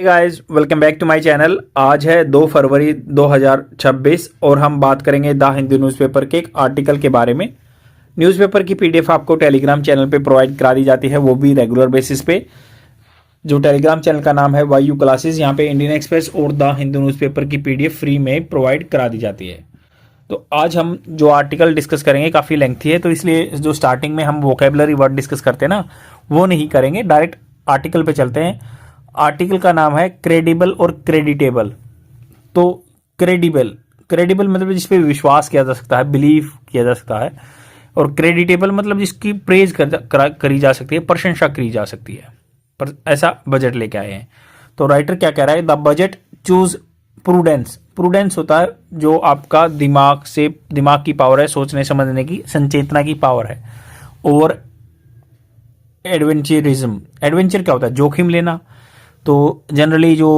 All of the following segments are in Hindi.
Guys, welcome back to my channel. आज है 2 फरवरी 2026 और हम बात करेंगे द हिंदू न्यूज़पेपर के एक आर्टिकल के बारे में। न्यूज़पेपर की पीडीएफ आपको टेलीग्राम चैनल पे प्रोवाइड करा दी जाती है, वो भी रेगुलर बेसिस पे। जो टेलीग्राम चैनल का नाम है वायु क्लासेस। यहाँ पे इंडियन एक्सप्रेस और द हिंदू न्यूज़पेपर की पीडीएफ फ्री में प्रोवाइड करा दी जाती है। तो आज हम जो आर्टिकल डिस्कस करेंगे काफ़ी लेंथी है, तो इसलिए जो स्टार्टिंग में हम वोकेबलरी वर्ड डिस्कस करते हैं ना, वो नहीं करेंगे, डायरेक्ट आर्टिकल पे चलते हैं। आर्टिकल का नाम है क्रेडिबल और क्रेडिटेबल। तो क्रेडिबल मतलब जिस पे विश्वास किया जा सकता है, बिलीव किया जा सकता है, और क्रेडिटेबल मतलब जिसकी प्रेज करी जा सकती है, प्रशंसा करी जा सकती है। पर ऐसा बजट लेके आए हैं। तो राइटर क्या कह रहा है, the budget choose prudence. Prudence होता है जो आपका दिमाग की पावर है, सोचने समझने की, संचेतना की पावर है। और एडवेंचरिज्म, एडवेंचर क्या होता है, जोखिम लेना। तो जनरली जो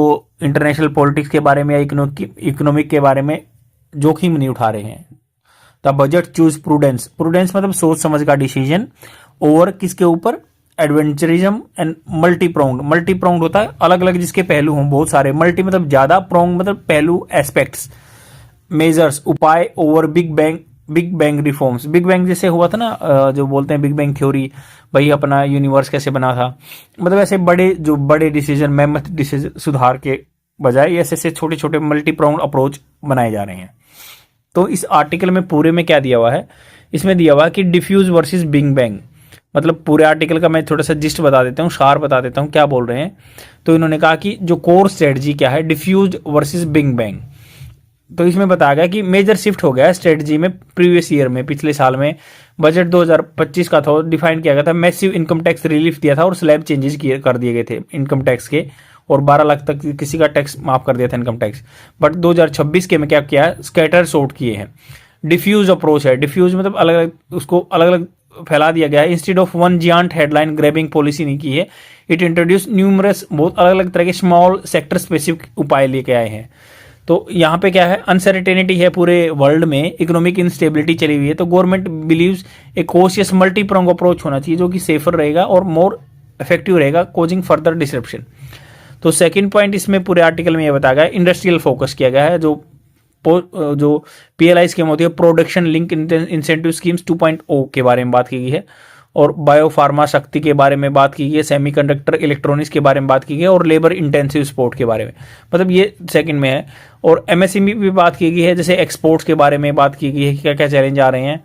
इंटरनेशनल पॉलिटिक्स के बारे में या इकोनॉमिक के बारे में जोखिम नहीं उठा रहे हैं। The budget choose prudence. Prudence मतलब सोच समझ का डिसीजन। और किसके ऊपर, adventurism and multi pronged. Multi pronged होता है अलग अलग जिसके पहलू हों, बहुत सारे। मल्टी मतलब ज्यादा, प्रोंग मतलब पहलू, एस्पेक्ट्स, मेजर्स, उपाय over big bang reforms. Big bang जैसे हुआ था ना, जो बोलते हैं बिग बैंग थ्योरी, भाई अपना यूनिवर्स कैसे बना था। मतलब ऐसे बड़े डिसीजन, मेमथ डिसीजन सुधार के बजाय ऐसे ऐसे छोटे छोटे मल्टी प्रोंग अप्रोच बनाए जा रहे हैं। तो इस आर्टिकल में पूरे में क्या दिया हुआ है, इसमें दिया हुआ है कि डिफ्यूज वर्सेस बिग बैंग। मतलब पूरे आर्टिकल का मैं थोड़ा सा जिस्ट बता देता हूँ, सार बता देता हूँ क्या बोल रहे हैं। तो इन्होंने कहा कि जो कोर स्ट्रेटजी क्या है, डिफ्यूज वर्सेस बिग बैंग। तो इसमें बताया गया कि मेजर शिफ्ट हो गया है स्ट्रेटजी में। प्रीवियस ईयर में, पिछले साल में बजट 2025 का था, डिफाइन किया गया था, मैसिव इनकम टैक्स रिलीफ दिया था और स्लैब चेंजेस कर दिए गए थे इनकम टैक्स के, और 12 लाख तक किसी का टैक्स माफ कर दिया था इनकम टैक्स। बट 2026 के में क्या किया है, स्कैटर सॉर्ट किए हैं। डिफ्यूज अप्रोच है। डिफ्यूज मतलब अलग अलग, उसको अलग अलग फैला दिया गया है। Instead of one giant headline grabbing policy नहीं की है। इट इंट्रोड्यूस न्यूमरस, बहुत अलग अलग तरह के स्मॉल सेक्टर स्पेसिफिक उपाय लेके आए हैं। तो यहाँ पे क्या है, अनसर्टेनिटी है पूरे वर्ल्ड में, इकोनॉमिक इंस्टेबिलिटी चली हुई है। तो गवर्नमेंट बिलीव्स ए कोशियस मल्टी प्रोंग अप्रोच होना चाहिए जो कि सेफर रहेगा और मोर इफेक्टिव रहेगा, कोजिंग फर्दर डिसरप्शन। तो सेकंड पॉइंट इसमें पूरे आर्टिकल में यह बताया गया है, इंडस्ट्रियल फोकस किया गया है। जो पीएलआई स्कीम होती है, प्रोडक्शन लिंक इंसेंटिव स्कीम्स 2.0 के बारे में बात की गई है, और बायोफार्मा शक्ति के बारे में बात की गई है, सेमीकंडक्टर इलेक्ट्रॉनिक्स के बारे में बात की गई है, और लेबर इंटेंसिव स्पोर्ट के बारे में, मतलब ये सेकंड में है। और एमएसएमई भी बात की गई है, जैसे एक्सपोर्ट्स के बारे में बात की गई है कि क्या क्या चैलेंज आ रहे हैं।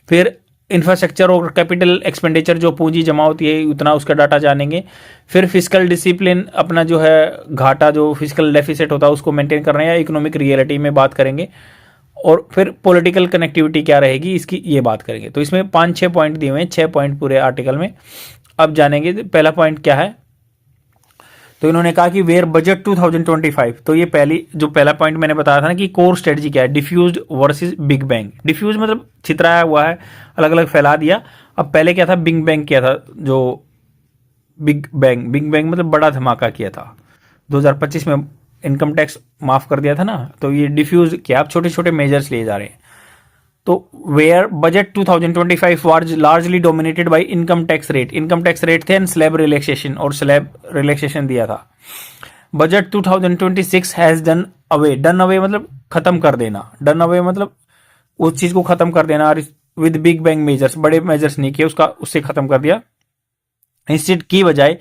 फिर इंफ्रास्ट्रक्चर और कैपिटल एक्सपेंडिचर, जो पूंजी जमा होती है उतना उसका डाटा जानेंगे। फिर फिजिकल डिसिप्लिन, अपना जो है घाटा, जो फिजिकल डेफिसिट होता है उसको मेंटेन करना है, या इकोनॉमिक रियलिटी में बात करेंगे। और फिर पॉलिटिकल कनेक्टिविटी क्या रहेगी इसकी, ये बात करेंगे। तो इसमें 5-6 पॉइंट दिए हुए हैं, 6 पॉइंट पूरे आर्टिकल में। अब जानेंगे पहला पॉइंट क्या है। तो इन्होंने कहा कि वेयर बजट 2025। तो ये पहला पॉइंट मैंने बताया था ना कि कोर स्ट्रेटजी क्या है, diffused versus big bang. Diffuse मतलब छितराया हुआ है, अलग अलग फैला दिया। अब पहले क्या था, बिग बैंग किया था, जो बिग बैंग मतलब बड़ा धमाका किया था। 2025 में इनकम टैक्स माफ कर दिया था ना, तो ये डिफ्यूज किया, आप छोटे छोटे मेजर्स लिए जा रहे हैं। तो where budget 2025 was largely dominated by income tax rate. Income tax rate थे एंड स्लैब रिलैक्सेशन, और स्लैब रिलैक्सेशन दिया था। बजट 2026 हैज डन अवे मतलब खत्म कर देना। डन अवे मतलब उस चीज को खत्म कर देना, विद बिग बैंग मेजर्स, बड़े मेजर्स नहीं किए, उससे खत्म कर दिया। इंस्टेड की बजाय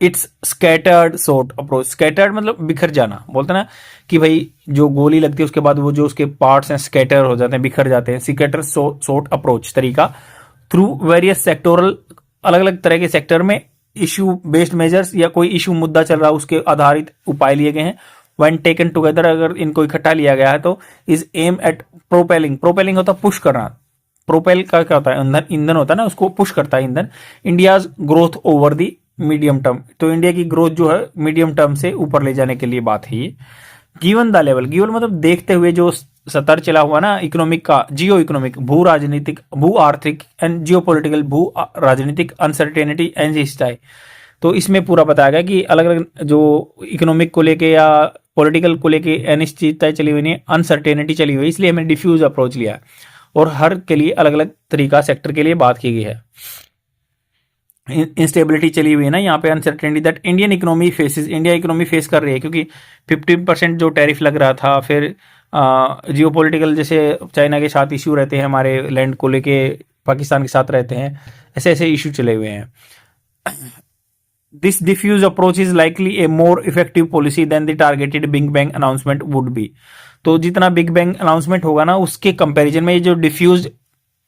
it's scattered sort approach. Scattered मतलब बिखर जाना, बोलते ना कि भाई जो गोली लगती है उसके बाद वो जो उसके पार्ट्स हैं स्कैटर हो जाते हैं, बिखर जाते हैं। स्कैटर सॉर्ट अप्रोच तरीका, थ्रू वेरियस सेक्टोरल, अलग अलग तरह के सेक्टर में इश्यू बेस्ड मेजर्स, या कोई इश्यू मुद्दा चल रहा है उसके आधारित उपाय लिए गए हैं। व्हेन टेकन टुगेदर, अगर इनको इकट्ठा लिया गया है तो इज एम एट प्रोपेलिंग होता है पुश करना। प्रोपेल का क्या होता है, ईंधन होता है ना, उसको पुश करता है ईंधन। India's growth over the medium term, तो इंडिया की ग्रोथ जो है मीडियम टर्म से ऊपर ले जाने के लिए बात है ये। गिवन द लेवल, गिवन मतलब देखते हुए जो सतर चला हुआ ना इकोनॉमिक का, जियो इकोनॉमिक, भू राजनीतिक, भू आर्थिक एंड जियो पोलिटिकल, भू राजनीतिक अनसर्टेनिटी एंड हिस्टाई। तो इसमें पूरा बताया गया कि अलग अलग जो इकोनॉमिक को लेके या पॉलिटिकल को लेके अनिश्चितता चली हुई नहीं, अनसर्टेनिटी चली हुई, इसलिए हमने डिफ्यूज अप्रोच लिया, और हर के लिए अलग अलग तरीका सेक्टर के लिए बात की गई है। इंस्टेबिलिटी चली हुई है ना यहाँ पे, uncertainty that Indian economy faces, India economy face कर रही है, क्योंकि 15% जो टैरिफ लग रहा था, फिर जियोपॉलिटिकल जैसे चाइना के साथ इशू रहते हैं, हमारे लैंड को लेके पाकिस्तान के साथ रहते हैं, ऐसे ऐसे इशू चले हुए हैं। This diffuse approach is likely a more effective policy than the targeted big bang announcement would be. तो जितना बिग बैंग अनाउंसमेंट होगा ना, उसके कंपैरिजन में ये जो डिफ्यूज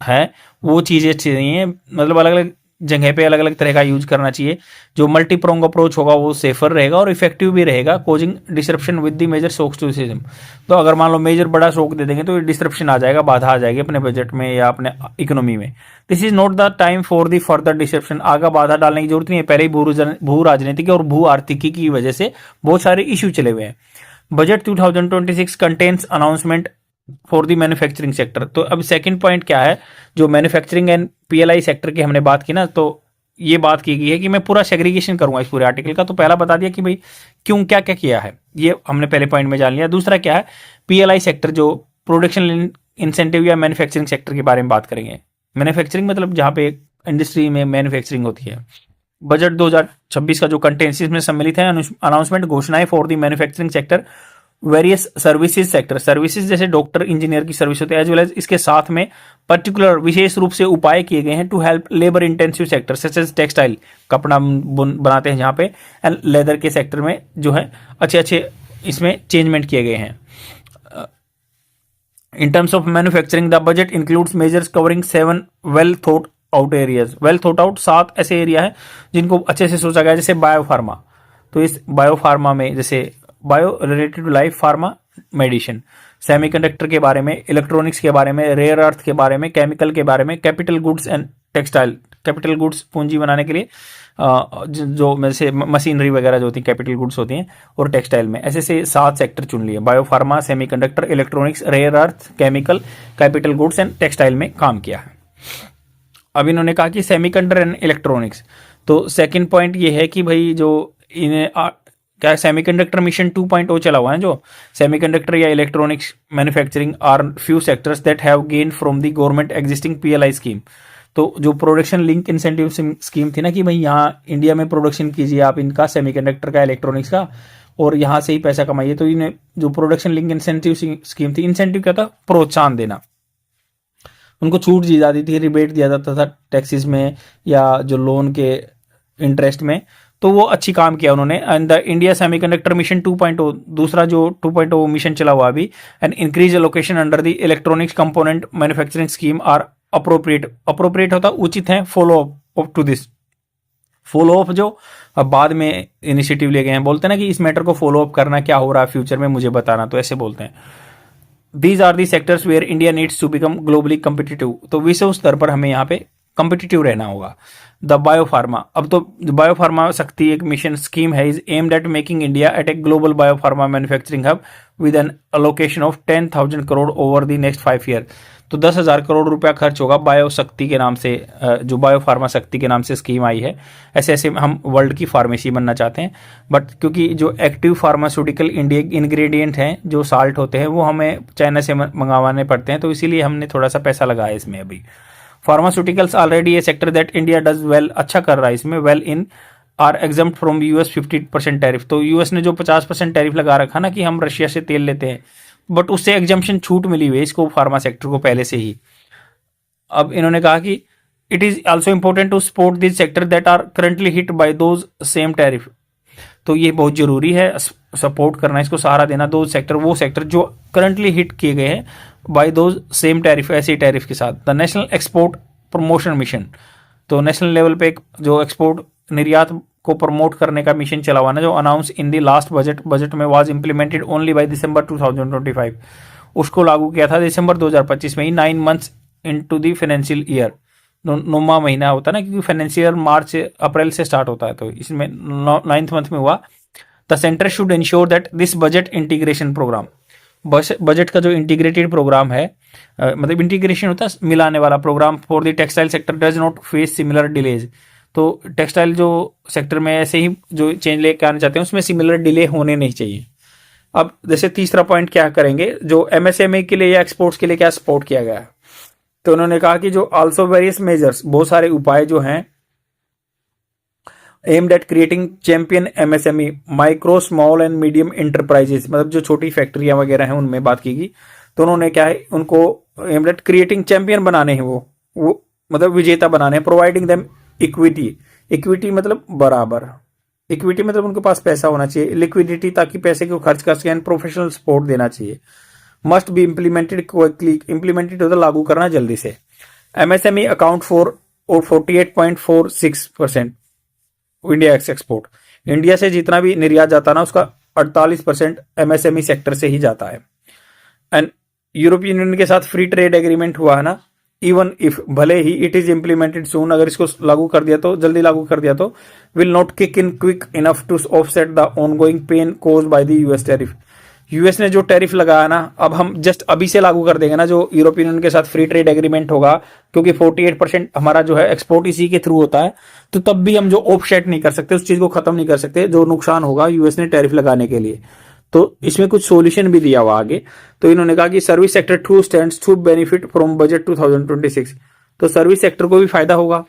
है वो चीज़ें चाहिए, मतलब अलग अलग जगह पे अलग अलग तरह का यूज करना चाहिए। जो मल्टी प्रोंग अप्रोच होगा वो सेफर रहेगा और इफेक्टिव भी रहेगा, causing disruption with the major shocks to system. तो अगर मान लो मेजर बड़ा शॉक दे देंगे तो डिसरप्शन आ जाएगा, बाधा आ जाएगी अपने बजट में या अपने इकोनॉमी में। This is not the time for the further disruption. आगे बाधा डालने की जरूरत नहीं है, पहले ही भू राजनीतिक और भू आर्थिकी की वजह से बहुत सारे इश्यू चले हुए हैं। Budget 2026 contains announcement for the manufacturing sector. तो अब सेकंड पॉइंट क्या है, जो मैन्युफैक्चरिंग एंड पीएलआई सेक्टर की हमने बात की ना, तो ये बात की गई है कि मैं पूरा सेग्रीगेशन करूंगा इस पूरे आर्टिकल का। तो पहला बता दिया कि भाई क्यों क्या क्या किया है, ये हमने पहले पॉइंट में जान लिया। दूसरा क्या है, पीएलआई सेक्टर जो प्रोडक्शन इंसेंटिव या मैन्युफैक्चरिंग सेक्टर के बारे में बात करेंगे। मैन्युफैक्चरिंग मतलब जहां पे इंडस्ट्री में मैन्युफैक्चरिंग होती है। बजट 2026 का जो कंटेंट्स इसमें सम्मिलित है, अनाउंसमेंट घोषणाएं for the manufacturing sector, various services sector, services जैसे डॉक्टर इंजीनियर की सर्विस होती है, एज वेल एज इसके साथ में पर्टिकुलर विशेष रूप से उपाय किए गए हैं to help labour intensive sector such as textile, कपड़ा बनाते हैं जहाँ पे, एंड लेदर के सेक्टर में जो है अच्छे अच्छे इसमें चेंजमेंट किए गए हैं। In terms of manufacturing the budget includes measures covering 7 well thought out areas. Well thought out 7 ऐसे एरिया है जिनको अच्छे से सोचा गया, जैसे बायोफार्मा। तो इस बायोफार्मा में जैसे bio related to life, pharma, medicine, semiconductor के बारे में, इलेक्ट्रॉनिक्स के बारे में, रेयर अर्थ के बारे में, केमिकल के बारे में, capital goods and textile, capital goods पूंजी बनाने के लिए जो जैसे मशीनरी वगैरह जो होती है कैपिटल गुड्स होती हैं, और टेक्सटाइल में, ऐसे से 7 सेक्टर चुन लिए। Biopharma, semiconductor, electronics, rare earth, chemical, capital goods and textile में काम किया है। अब इन्होंने कहा कि सेमीकंडक्टर एंड इलेक्ट्रॉनिक्स। तो सेकंड पॉइंट ये है कि भाई जो इन्हें क्या सेमीकंडक्टर मिशन 2.0 चला हुआ है, जो सेमीकंडक्टर या electronics manufacturing are few sectors that have gain from the government existing PLI scheme. तो जो प्रोडक्शन लिंक इंसेंटिव स्कीम थी ना कि भाई यहाँ इंडिया में प्रोडक्शन कीजिए आप इनका, सेमीकंडक्टर का, इलेक्ट्रॉनिक्स का, और यहाँ से ही पैसा कमाइए। तो इन्हें जो प्रोडक्शन लिंक इंसेंटिव स्कीम थी, इंसेंटिव क्या था, प्रोत्साहन देना, उनको छूट दी जाती थी, रिबेट दिया जाता था टैक्सेस में या जो लोन के इंटरेस्ट में। तो वो अच्छी काम किया उन्होंने। And the India semiconductor mission 2.0, दूसरा जो 2.0 मिशन चला हुआ अभी, and increase allocation under the electronics component manufacturing scheme are appropriate. Appropriate होता उचित है, follow up to this. Follow up जो अब बाद में इनिशिएटिव ले गए हैं, बोलते हैं ना कि इस मैटर को फॉलो अप करना, क्या हो रहा है फ्यूचर में मुझे बताना, तो ऐसे बोलते हैं। These are the sectors where India needs to become globally competitive. तो विश्व स्तर पर हमें यहाँ पे कम्पिटिटिव रहना होगा। द बायोफार्मा, अब तो बायोफार्मा शक्ति एक मिशन स्कीम है, is aimed at making India at a global biopharma manufacturing hub with an allocation of 10,000 crore over the next 5 year. तो 10,000 करोड़ रुपया खर्च होगा बायो शक्ति के नाम से, जो बायोफार्मा शक्ति के नाम से स्कीम आई है। ऐसे ऐसे हम वर्ल्ड की फार्मेसी बनना चाहते हैं, बट क्योंकि जो एक्टिव फार्मास्यूटिकल इंग्रेडिएंट हैं, जो साल्ट होते हैं, वो हमें चाइना से मंगवाने पड़ते हैं, तो इसीलिए हमने थोड़ा सा पैसा लगाया इसमें। अभी pharmaceuticals already A sector that India does well, अच्छा कर रहा है इसमें, well in are exempt from US 50% tariff. तो यूएस ने जो 50% टैरिफ लगा रखा ना कि हम रशिया से तेल लेते हैं, बट उससे एग्जम्पशन छूट मिली हुई है इसको, फार्मा सेक्टर को पहले से ही। अब इन्होंने कहा कि it is also important to support this sector that are currently hit by those same tariff. तो ये बहुत जरूरी है सपोर्ट करना, इसको सहारा देना, दो सेक्टर, वो सेक्टर जो करंटली हिट किए गए हैं बाय दोज सेम टैरिफ, ऐसे टैरिफ के साथ। The national export promotion mission, तो नेशनल लेवल पे एक जो एक्सपोर्ट निर्यात को प्रमोट करने का मिशन चला हुआ ना, जो announce in the last budget में was implemented only by December 2025, उसको लागू किया था दिसंबर 2025 में ही, 9 months into the financial year. 9वां महीना होता है ना, क्योंकि फाइनेंशियल मार्च अप्रैल से स्टार्ट होता है, तो इसमें 9th मंथ में हुआ। The centre should ensure that this budget integration programme, budget का जो इंटीग्रेटेड प्रोग्राम है, मतलब इंटीग्रेशन होता है मिलाने वाला programme, for the textile sector does not face similar delays. तो टेक्सटाइल जो सेक्टर में ऐसे ही जो चेंज लेके आना चाहते हैं उसमें सिमिलर डिले होने नहीं चाहिए। अब जैसे तीसरा पॉइंट क्या करेंगे, जो एमएसएमई के लिए या एक्सपोर्ट्स के लिए क्या सपोर्ट किया गया है। तो उन्होंने कहा कि जो आल्सो वेरियस मेजर्स, बहुत सारे उपाय जो हैं aimed at creating champion MSME, micro small and medium enterprises, मतलब जो छोटी फैक्ट्रियां वगैरह हैं उनमें बात की गई। तो उन्होंने क्या है, उनको एम्ड एट क्रिएटिंग चैंपियन बनाने हैं, वो मतलब विजेता बनाने हैं। प्रोवाइडिंग देम इक्विटी, इक्विटी मतलब बराबर, इक्विटी मतलब उनके पास पैसा होना चाहिए, लिक्विडिटी ताकि पैसे को खर्च कर सकें, प्रोफेशनल सपोर्ट देना चाहिए। Must be implemented quickly, implemented होता लागू करना जल्दी से। MSME account for 48.46% India export, India से जितना भी निर्यात जाता है ना उसका 48% एमएसएमई सेक्टर से ही जाता है। एंड यूरोपियन यूनियन के साथ फ्री ट्रेड एग्रीमेंट हुआ है ना, इवन इफ भले ही इट इज इम्प्लीमेंटेड सून, अगर इसको लागू कर दिया तो जल्दी लागू कर दिया तो will not kick in quick enough to offset the ongoing pain caused by the US tariff. US ने जो टैरिफ लगाया ना, अब हम जस्ट अभी से लागू कर देंगे ना जो यूरोपियन यूनियन के साथ फ्री ट्रेड एग्रीमेंट होगा, क्योंकि 48% हमारा जो है एक्सपोर्ट इसी के थ्रू होता है, तो तब भी हम जो ऑफसेट नहीं कर सकते, उस चीज को खत्म नहीं कर सकते जो नुकसान होगा यूएस ने टैरिफ लगाने के लिए। तो इसमें कुछ सॉल्यूशन भी दिया हुआ आगे। तो इन्होंने कहा कि service sector too stands to benefit from budget 2026, तो सर्विस सेक्टर को भी फायदा होगा।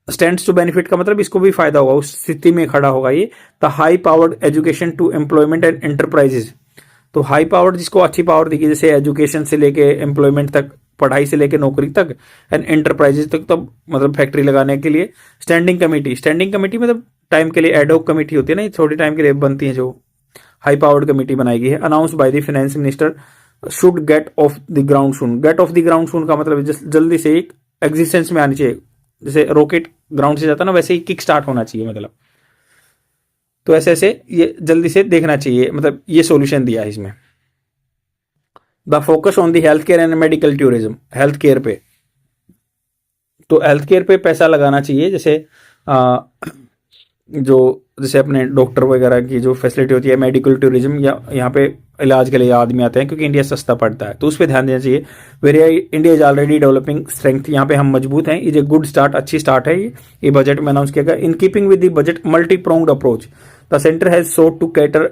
स्टैंड्स टू बेनिफिट का मतलब इसको भी फायदा होगा, उस स्थिति में खड़ा होगा ये। The high powered education to employment and enterprises, तो हाई पावर्ड जिसको अच्छी पावर दी, जैसे एजुकेशन से लेके एम्प्लॉयमेंट तक, पढ़ाई से लेके नौकरी तक, एंड एंटरप्राइजेस तक, तो मतलब फैक्ट्री लगाने के लिए। स्टैंडिंग कमेटी, स्टैंडिंग कमेटी मतलब टाइम के लिए एडहॉक कमेटी होती है ना, थोड़ी टाइम के लिए बनती है, जो हाई पावर्ड कमेटी बनाई गई है। Announce by the finance minister should get off the ground soon, get off the ground soon का मतलब जल्दी से एक एग्जिस्टेंस में आनी चाहिए, जैसे रॉकेट ग्राउंड से जाता ना वैसे ही किक स्टार्ट होना चाहिए, मतलब तो ऐसे ऐसे ये जल्दी से देखना चाहिए, मतलब ये सॉल्यूशन दिया है इसमें। The focus on the health care and medical tourism, health care पे, तो हेल्थ केयर पे पैसा लगाना चाहिए, जैसे जो जैसे अपने डॉक्टर वगैरह की जो फैसिलिटी होती है, मेडिकल टूरिज्म, या यहाँ पे इलाज के लिए आदमी आते हैं क्योंकि इंडिया सस्ता पड़ता है, तो उस पर ध्यान देना चाहिए। Very India is already developing strength, यहाँ पे हम मजबूत हैं, इज ए गुड स्टार्ट, अच्छी स्टार्ट है ये बजट में अनाउंस किया गया। In keeping with the budget multi pronged approach, the centre has sought to cater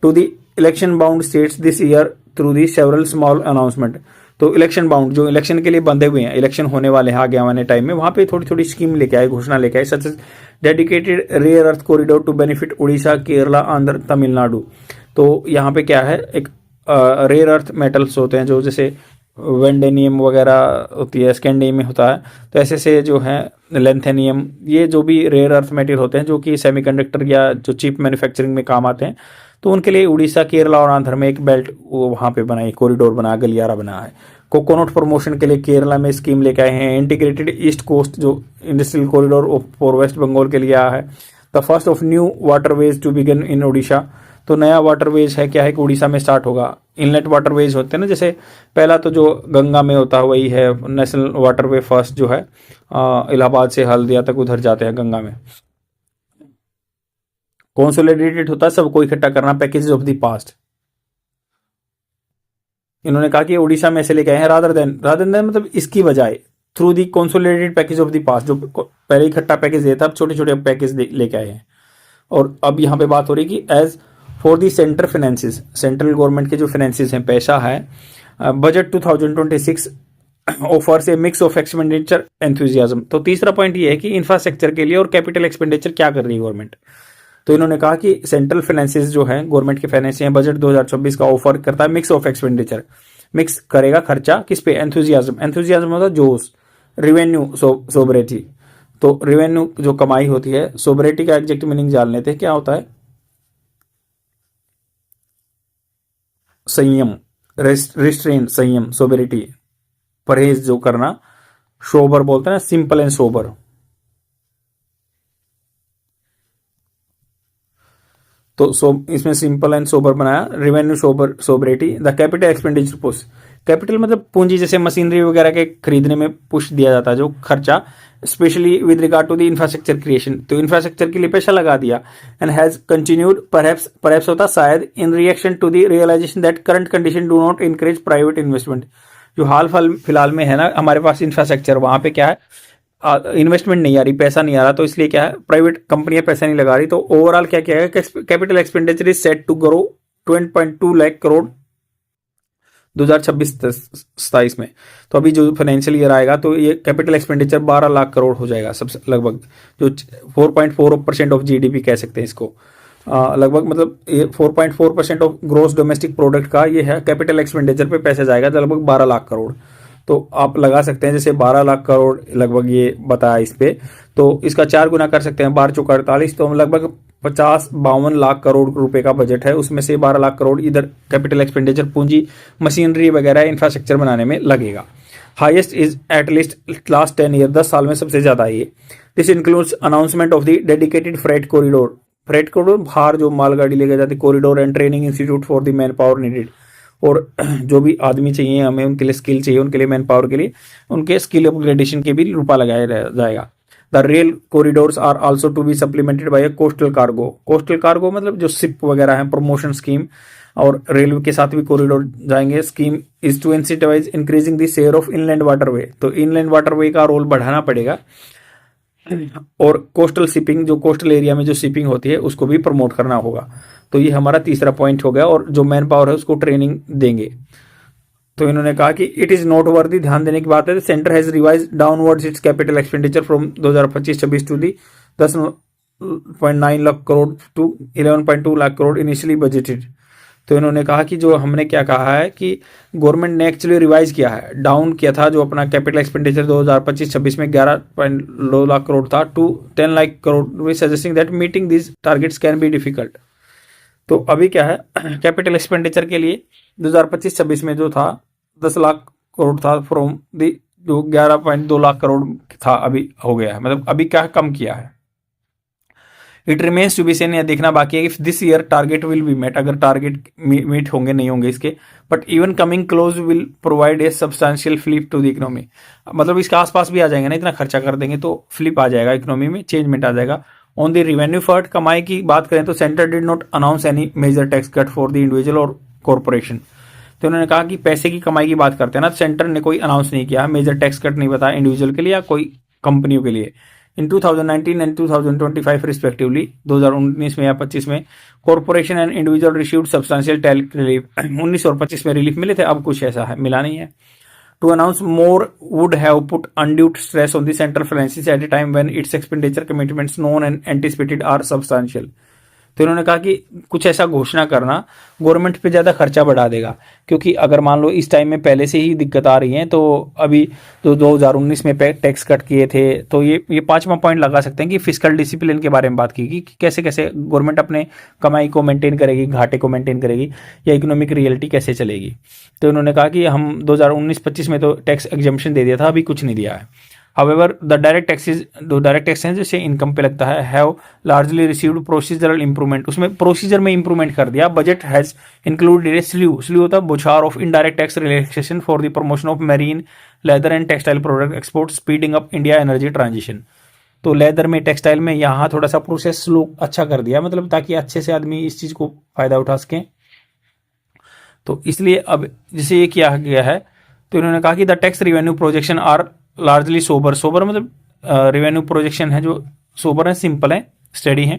to the election bound states this year through the several small announcement, तो इलेक्शन बाउंड जो इलेक्शन के लिए बंधे हुए हैं, इलेक्शन होने वाले हैं आगे आने टाइम में, वहां पे थोड़ी थोड़ी स्कीम लेके आए, घोषणा लेके आए, such dedicated rare earth corridor to benefit Orissa, Kerala, Andhra, Tamil Nadu. तो यहाँ पे क्या है, एक रेयर अर्थ मेटल्स होते हैं जो जैसे वेंडेनियम वगैरह होती है, स्कैंडियम होता है, तो ऐसे से जो है लेंथेनियम, ये जो भी रेयर अर्थ मेटेरियल होते हैं जो कि सेमीकंडक्टर या जो चिप मैन्युफैक्चरिंग में काम आते हैं, तो उनके लिए उड़ीसा, केरला और आंध्र में एक बेल्ट वहाँ पे बनाई, कॉरिडोर बना, गलियारा बना है। कोकोनट प्रमोशन के लिए केरला में स्कीम लेके आए हैं। इंटीग्रेटेड ईस्ट कोस्ट जो industrial corridor for West Bengal के लिए आया है। The first of new waterways to begin in Orissa, तो नया वाटरवेज है क्या है कि उड़ीसा में स्टार्ट होगा। इनलेट वाटरवेज होते हैं ना, जैसे पहला तो जो गंगा में होता है वही है नेशनल वाटरवे, फर्स्ट जो है इलाहाबाद से हल्दिया तक उधर जाते हैं गंगा में। कंसोलिडेटेड होता है सबको इकट्ठा करना, पैकेज ऑफ द पास्ट। इन्होंने कहा कि उड़ीसा में से लेके आए हैं, रादर देन मतलब इसकी बजाय, through the consolidated package of the past, जो पहले इकट्ठा पैकेज देता अब छोटे छोटे पैकेज लेके आए हैं। और अब यहाँ पे बात हो रही है कि as for the centre finances, central government के जो फाइनेंसिस हैं, पैसा है, budget 2026 offers a mix of expenditure enthusiasm. तो तीसरा पॉइंट ये है कि इंफ्रास्ट्रक्चर के लिए और कैपिटल एक्सपेंडिचर क्या कर रही है गवर्नमेंट। तो इन्होंने कहा कि सेंट्रल फाइनेंसेस जो है गवर्नमेंट के फाइनेंस हैं, बजट 2024 का ऑफर करता है मिक्स ऑफ एक्सपेंडिचर, मिक्स करेगा खर्चा किस पे, एंथुजियाज्म, एंथुजियाज्म होता है जोश, रिवेन्यू सोबरेटी, तो रिवेन्यू जो कमाई होती है, सोबरेटी का एग्जैक्ट मीनिंग जान लेते हैं क्या होता है, संयम, रिस्ट्रेन, संयम, सोबरिटी, परहेज जो करना, सोबर बोलते हैं ना, सिंपल एंड सोबर। तो इसमें सिंपल एंड सोबर बनाया, revenue sobriety, the capital expenditure push, capital मतलब पूंजी, जैसे मशीनरी वगैरह के खरीदने में पुश दिया जाता है जो खर्चा, specially with regard to the infrastructure creation, तो इंफ्रास्ट्रक्चर के लिए पैसा लगा दिया। एंड हैज कंटिन्यूड परहैप्स होता शायद, in reaction to the realisation that current condition do not encourage private investment, जो हाल फिलहाल में है ना हमारे पास इंफ्रास्ट्रक्चर, वहां पे क्या है इन्वेस्टमेंट नहीं आ रही, पैसा नहीं आ रहा, तो इसलिए क्या है प्राइवेट कंपनियां पैसा नहीं लगा रही। तो ओवरऑल क्या किया है, capital expenditure is set to grow 20.2 lakh crore 2026-27 में। तो अभी जो फाइनेंशियल ईयर आएगा तो ये कैपिटल एक्सपेंडिचर 12 लाख करोड़ हो जाएगा सबसे लगभग, जो 4.4% ऑफ जीडीपी कह सकते हैं इसको। लगभग मतलब ये 4.4% ऑफ ग्रोस डोमेस्टिक प्रोडक्ट का ये है कैपिटल एक्सपेंडिचर पे पैसा जाएगा, तो लगभग 12 लाख करोड़। तो आप लगा सकते हैं जैसे 12 लाख करोड़ लगभग ये बताया इस पे, तो इसका 4 गुना कर सकते हैं, 12 चौका 48, तो लगभग 50-52 लाख करोड़ रुपए का बजट है, उसमें से 12 लाख करोड़ इधर कैपिटल एक्सपेंडिचर पूंजी मशीनरी वगैरह इंफ्रास्ट्रक्चर बनाने में लगेगा। Highest is at least last 10 year, 10 साल में सबसे ज्यादा ये। This includes announcement of the dedicated freight corridor, freight corridor बाहर जो मालगाड़ी लेकर जाती corridor and training institute for the man power needed, और जो भी आदमी चाहिए हमें उनके लिए स्किल चाहिए, उनके लिए मैन पावर के लिए उनके स्किल अपग्रेडेशन के भी रुपा लगाया जाएगा। The rail corridors are also to be supplemented by coastal cargo, coastal cargo मतलब जो शिप वगैरह है, प्रमोशन स्कीम, और रेलवे के साथ भी कॉरिडोर जाएंगे। Scheme is to incentivise increasing the share of inland waterway, तो इनलैंड वाटरवे का रोल बढ़ाना पड़ेगा, और कोस्टल शिपिंग जो कोस्टल एरिया में जो शिपिंग होती है उसको भी प्रमोट करना होगा। तो ये हमारा तीसरा पॉइंट हो गया, और जो मैन पावर है उसको ट्रेनिंग देंगे। तो इन्होंने कहा कि इट इज नोट वर्दी, ध्यान देने की बात है, centre has revise downwards its capital expenditure from 2025-26 to the 10.9 lakh crore to 11.2 lakh crore initially budgeted. तो इन्होंने कहा कि जो हमने क्या कहा है कि गवर्नमेंट ने एक्चुअली रिवाइज किया है, डाउन किया था जो अपना कैपिटल एक्सपेंडिचर 2025-26 में 11.2 लाख करोड़ था to 10 lakh crore, suggesting that meeting this targets can be difficult. तो अभी क्या है कैपिटल एक्सपेंडिचर के लिए 2025-26 में जो था 10 लाख करोड़ था फ्रॉम दी, जो 11.2 लाख करोड़ था अभी हो गया है, मतलब अभी क्या कम किया है। It remains to be seen, यह देखना बाकी है if this year target will be met, अगर टारगेट मीट होंगे नहीं होंगे इसके, but even coming close will provide a substantial flip to the economy, मतलब इसके आसपास भी आ जाएंगे ना, इतना खर्चा कर देंगे तो फ्लिप आ जाएगा इकोनॉमी में, चेंजमेंट आ जाएगा। ऑन द रिवेन्यू फर्ट, कमाई की बात करें तो centre did not announce any major tax cut for the individual और कॉर्पोरेशन। तो उन्होंने कहा कि पैसे की कमाई की बात करते हैं ना, सेंटर ने कोई अनाउंस नहीं किया, मेजर टैक्स कट नहीं बताया इंडिविजुअल के लिए या कोई कंपनियों के लिए। इन 2019 एंड 2025 रिस्पेक्टिवली, 2019 में या 25 में corporation and individual received substantial tax relief, 19 और 25 में रिलीफ मिले थे, अब कुछ ऐसा है मिला नहीं है। To announce more would have put undue stress on the central finances at a time when its expenditure commitments known and anticipated are substantial. तो इन्होंने कहा कि कुछ ऐसा घोषणा करना गवर्नमेंट पे ज़्यादा खर्चा बढ़ा देगा, क्योंकि अगर मान लो इस टाइम में पहले से ही दिक्कत आ रही है, तो अभी जो 2019 में टैक्स कट किए थे, तो ये पांचवा पॉइंट लगा सकते हैं कि फिस्कल डिसिप्लिन के बारे में बात की कि कैसे कैसे गवर्नमेंट अपने कमाई को मेंटेन करेगी, घाटे को मेंटेन करेगी, या इकोनॉमिक रियलिटी कैसे चलेगी। तो इन्होंने कहा कि हम 2019-25 में तो टैक्स एग्जम्पशन दे दिया था, अभी कुछ नहीं दिया है। हाउएवर द डायरेक्ट टैक्सेस, जो डायरेक्ट टैक्स हैं जैसे इनकम पे लगता है, have largely received procedural improvement, उसमें प्रोसीजर में इंप्रूवमेंट कर दिया। Budget has included A slew होता है बौछार of indirect tax relaxation for the promotion of marine, leather and textile product export, speeding up India energy transition. तो लेदर में, टेक्सटाइल में यहाँ थोड़ा सा प्रोसेस स्लो अच्छा कर दिया, मतलब ताकि अच्छे से आदमी इस चीज को फायदा उठा सकें। तो इसलिए अब जैसे ये किया गया है, तो इन्होंने कहा कि the tax revenue projection are largely sober मतलब रिवेन्यू प्रोजेक्शन है जो सोबर है, सिंपल है, स्टडी है।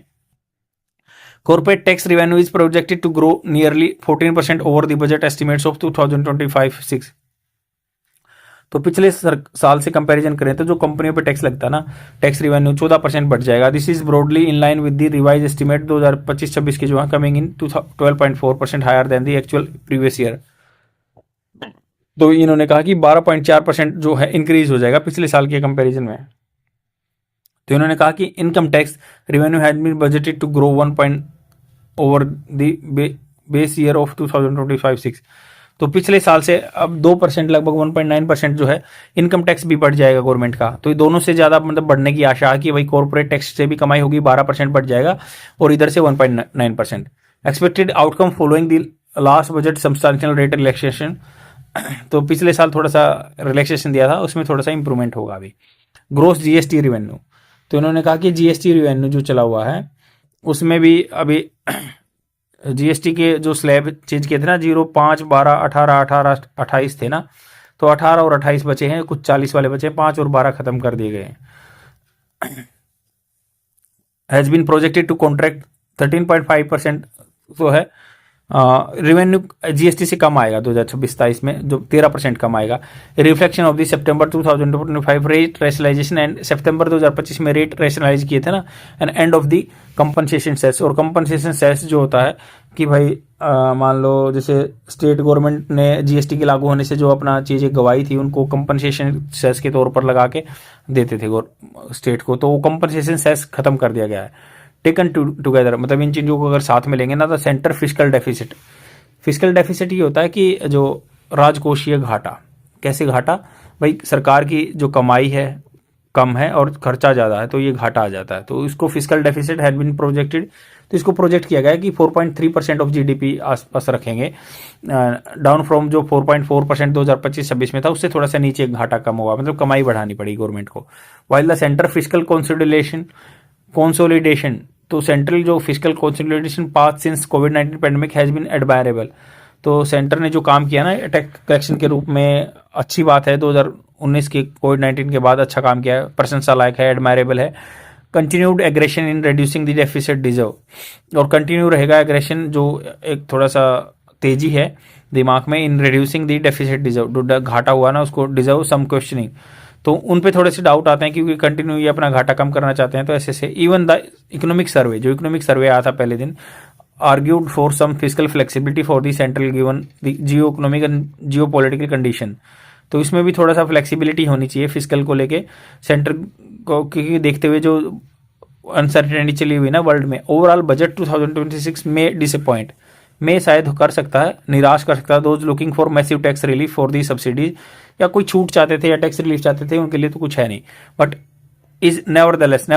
Corporate tax revenue is projected to grow nearly 14% over the budget estimates of 2025-6। तो पिछले साल से कंपैरिजन करें तो जो कंपनियों पे टैक्स लगता है ना, टैक्स रिवेन्यू 14% बढ़ जाएगा। This is broadly in line with the revise estimate 2025-26 के जो है, coming in 12.4% higher than the actual previous year. तो इन्होंने कहा कि 12.4% जो है इंक्रीज हो जाएगा पिछले साल के कंपैरिजन में। तो इन्होंने कहा कि income tax revenue has been budgeted to grow 1 point over the base year of 2025-6। तो पिछले साल से अब 2% लगभग 1.9% जो है इनकम टैक्स भी बढ़ जाएगा गवर्नमेंट का। तो दोनों से ज्यादा मतलब बढ़ने की आशा है कि भाई कॉर्पोरेट टैक्स से भी कमाई होगी, 12% बढ़ जाएगा, और इधर से 1.9%। Expected outcome following the last budget substantial rate relaxation. तो पिछले साल थोड़ा सा रिलैक्सेशन दिया था, उसमें थोड़ा सा इंप्रूवमेंट होगा अभी। ग्रोस जीएसटी रिवेन्यू, तो इन्होंने कहा कि जीएसटी रिवेन्यू जो चला हुआ है उसमें भी अभी जीएसटी के जो स्लैब चेंज किए थे ना, 0, 5, 12, 18, 18, 28 थे ना, तो 18 और 28 बचे हैं, कुछ 40 वाले बचे हैं, 5 और 12 खत्म कर दिए गए हैं। Has been projected to contract 13.5% तो है रेवेन्यू जीएसटी से कम आएगा 2026-27 में, जो 13% कम आएगा। Reflection of the September 2025 rate rationalisation and सितंबर 2025 में रेट रेशनलाइज किए थे ना, and end of the compensation cess. और कंपनसेशन सेस जो होता है कि भाई मान लो जैसे स्टेट गवर्नमेंट ने जीएसटी के लागू होने से जो अपना चीज़ें गवाई थी उनको कंपनसेशन सेस के तौर पर लगा के देते थे स्टेट को, तो वो कंपनसेशन सेस खत्म कर दिया गया है। टेकन टुगेदर मतलब इन चीज़ों को अगर साथ में लेंगे ना, तो centre fiscal deficit. Fiscal deficit ये होता है कि जो राजकोषीय घाटा। कैसे घाटा? भाई सरकार की जो कमाई है कम है और खर्चा ज़्यादा है, तो ये घाटा आ जाता है, तो इसको fiscal deficit had been projected. तो इसको प्रोजेक्ट किया गया है कि 4.3% ऑफ जीडीपी आसपास रखेंगे, डाउन फ्रॉम जो 4.4% 2025-26 में था, उससे थोड़ा सा नीचे घाटा कम होगा, मतलब कमाई बढ़ानी पड़ी गवर्नमेंट को। While the centre fiscal consolidation, तो सेंट्रल जो fiscal consolidation path since COVID pandemic has been admirable. तो सेंटर ने जो काम किया ना टैक्स कलेक्शन के रूप में, अच्छी बात है। 2019 के कोविड-19 के बाद अच्छा काम किया है, प्रशंसा लायक है, एडमायरेबल है। Continued aggression in reducing the deficit deserve, और कंटिन्यू रहेगा एग्रेशन, जो एक थोड़ा सा तेजी है दिमाग में, in reducing the deficit deserve, जो घाटा हुआ ना उसको डिजर्व सम क्वेश्चनिंग। तो उन पे थोड़े से डाउट आते हैं क्योंकि कंटिन्यू ये अपना घाटा कम करना चाहते हैं, तो ऐसे से इवन द इकोनॉमिक सर्वे, जो इकोनॉमिक सर्वे आया था पहले दिन, argued for some fiscal flexibility for the central given the geo economic and geo political condition. तो इसमें भी थोड़ा सा फ्लेक्सिबिलिटी होनी चाहिए फिस्कल को लेके सेंटर को, क्योंकि देखते हुए जो अनसर्टेनिटी चली हुई ना वर्ल्ड में। ओवरऑल बजट 2026 में डिसअपॉइंट में शायद कर सकता है, निराश कर सकता है those looking for massive tax relief for the subsidies, या कोई छूट चाहते थे या टैक्स रिलीफ चाहते थे, उनके लिए तो कुछ है नहीं। बट इज नेवरदलेस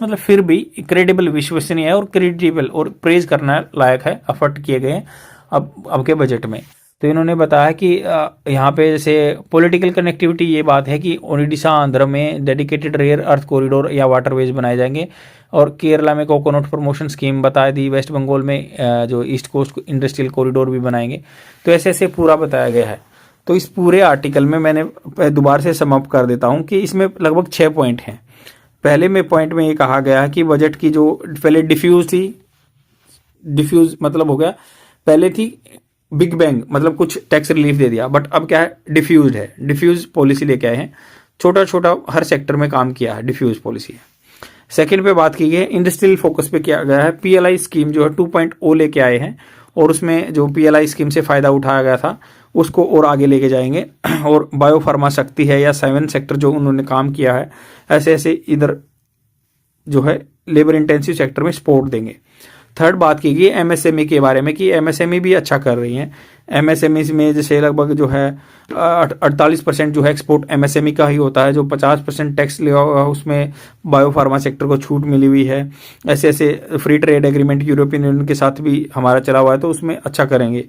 मतलब फिर भी क्रेडिबल, विश्वसनीय है और क्रेडिबल और प्रेज करना लायक है, एफर्ट किए गए हैं अब के बजट में। तो इन्होंने बताया कि यहाँ पे जैसे पॉलिटिकल कनेक्टिविटी, ये बात है कि ओडिशा आंध्र में डेडिकेटेड रेयर अर्थ कॉरिडोर या वाटरवेज बनाए जाएंगे, और केरला में कोकोनट प्रमोशन स्कीम बताई दी, वेस्ट बंगाल में जो ईस्ट कोस्ट इंडस्ट्रियल कॉरिडोर भी बनाएंगे। तो ऐसे ऐसे पूरा बताया गया है। तो इस पूरे आर्टिकल में मैंने दोबारा से समअप कर देता हूँ कि इसमें लगभग 6 पॉइंट हैं। पहले में पॉइंट में ये कहा गया है कि बजट की जो पहले डिफ्यूज मतलब हो गया, पहले थी बिग बैंग, मतलब कुछ टैक्स रिलीफ दे दिया, बट अब क्या है, डिफ्यूज है, डिफ्यूज पॉलिसी लेके आए हैं, छोटा छोटा हर सेक्टर में काम किया है, डिफ्यूज पॉलिसी है। सेकंड पे बात की गई है इंडस्ट्रियल फोकस पे किया गया है, पीएलआई स्कीम जो है 2.0 लेके आए हैं, और उसमें जो पीएलआई स्कीम से फायदा उठाया गया था उसको और आगे लेके जाएंगे। और बायोफार्मा शक्ति है या 7 सेक्टर जो उन्होंने काम किया है, ऐसे ऐसे इधर जो है लेबर इंटेंसिव सेक्टर में सपोर्ट देंगे। थर्ड बात की गई एमएसएमई के बारे में कि एमएसएमई भी अच्छा कर रही हैं। एमएसएमई में जैसे लगभग जो है 48% जो है एक्सपोर्ट एमएसएमई का ही होता है, जो 50% टैक्स लिया हुआ उसमें बायोफार्मा सेक्टर को छूट मिली हुई है। ऐसे ऐसे free trade agreement European union के साथ भी हमारा चला हुआ है, तो उसमें अच्छा करेंगे।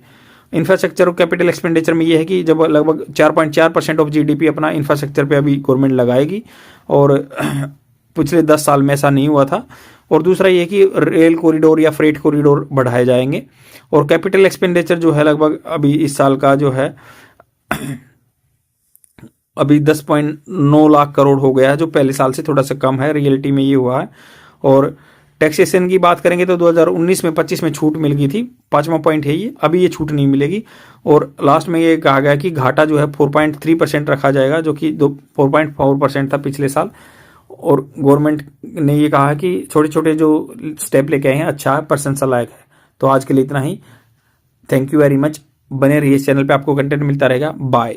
इंफ्रास्ट्रक्चर और कैपिटल एक्सपेंडिचर में ये है कि जब लगभग 4.4% ऑफ जीडीपी अपना इंफ्रास्ट्रक्चर पे अभी गवर्नमेंट लगाएगी, और पिछले 10 साल में ऐसा नहीं हुआ था। और दूसरा ये कि रेल कॉरिडोर या फ्रेट कॉरिडोर बढ़ाए जाएंगे। और कैपिटल एक्सपेंडिचर जो है लगभग अभी इस साल का जो है अभी 10.9 लाख करोड़ हो गया है, जो पहले साल से थोड़ा सा कम है, रियलिटी में ये हुआ है। और टैक्सेशन की बात करेंगे तो 2019 में 25 में छूट मिल गई थी, 5वां पॉइंट है ये, अभी ये छूट नहीं मिलेगी। और लास्ट में ये कहा गया कि घाटा जो है 4.3% रखा जाएगा, जो कि 4.4% था पिछले साल। और गवर्नमेंट ने ये कहा कि छोटे छोटे जो स्टेप लेके आए हैं अच्छा है, प्रशंसा लायक है। तो आज के लिए इतना ही, थैंक यू वेरी मच। बने रहिए इस चैनल पे, आपको कंटेंट मिलता रहेगा। बाय।